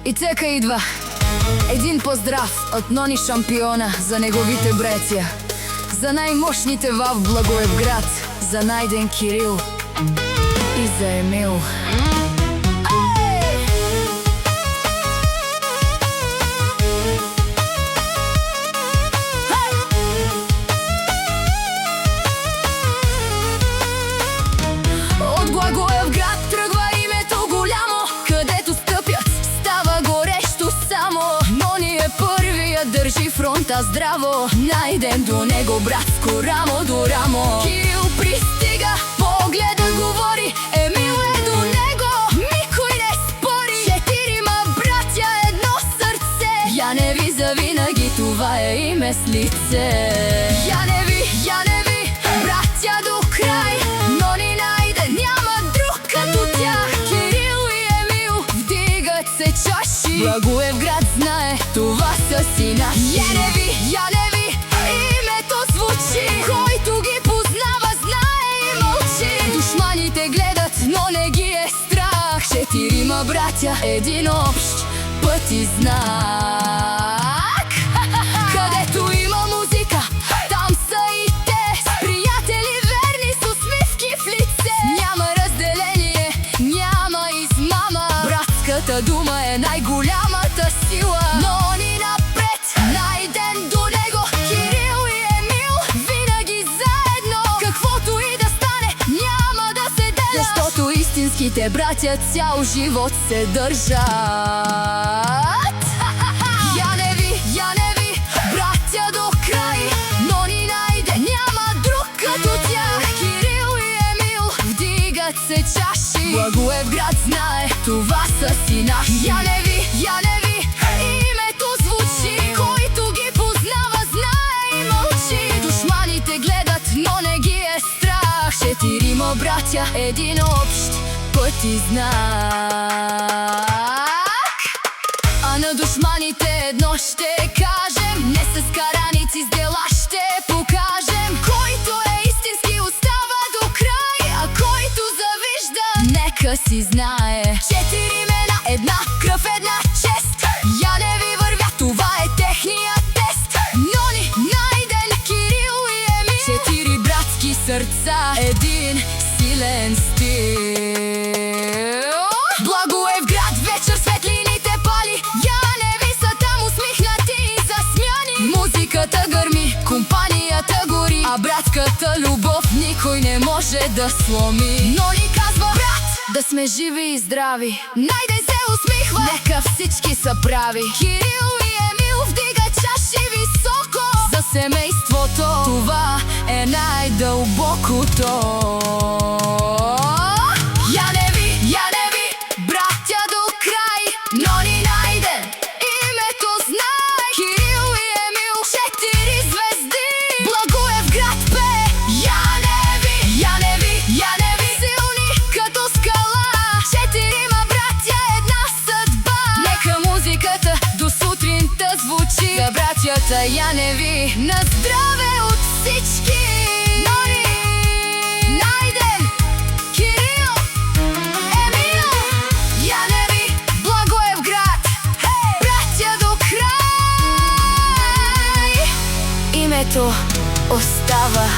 И цека идва един поздрав от Нони Шампиона за неговите братя, за най-мощните в Благоевград, за Найден, Кирил и за Емил. От Благоевград тръгва името голямо, където стъпят става горещо само. Нони е първия, държи фронта здраво, Найден до него братско рамо до рамо. Кирил пристига, погледа говори, Емил е до него, никой не спори. Четирима братя, едно сърце, Яневи завинаги, това е име с лице. Яневи, братя до край, Нони, Найден, няма друг като тях. Кирил и Емил вдигат се чаши, Благоевград знае, това са си наши. Яневи, името звучи, който ги познава знае и мълчи. Душманите гледат, но не ги е страх, четирима братя, един общ път и знак. Където има музика, там са и те, с приятели верни, с усмивки в лице. Няма разделение, няма измама, братската дума е най-голямата сила. Нони напред, Найден до него, Кирил и Емил винаги заедно. Каквото и да стане, няма да се деля, защото истинските братя цял живот се държат. Яневи, братя до край, Нони, Найден, няма друг като тях. Кирил и Емил вдигат се чаши, Благоевград знае, това са си наши. Яневи, името звучи, който ги познава знае и мълчи. Душманите гледат, но не ги е страх, четирима братя, един общ път и знак. А на душманите едно ще кажем, не с караници, с дела ще покажем. Който е истински, остава до край, а който завижда, нека си знае. Четири имена, една кръв, една чест, Яневи вървят, това е техния тест. Нони, Найден, Кирил и Емил, четири братски сърца, един силен стил. Благоевград вечер, светлините пали, Яневи са там усмихнати и засмяни. Музиката гърми, компанията гори, а братската любов никой не може да сломи. Нони казва: брат, да сме живи и здрави. Найден се усмихва, нека всички са прави. Кирил и Емил вдигат чаши високо за семейството, това е най-дълбокото. Яневи, братя до край, Нони, Найден, името знае. Кирил и Емил, четири звезди, Благоевград пее. Яневи, силни като скала, четирима братя, една съдба. Нека музиката до сутринта звучи за братята Яневи, на здраве от всички. Нони, Найден, Кирил, Емил, Яневи, Благоевград, братя до край. Името остава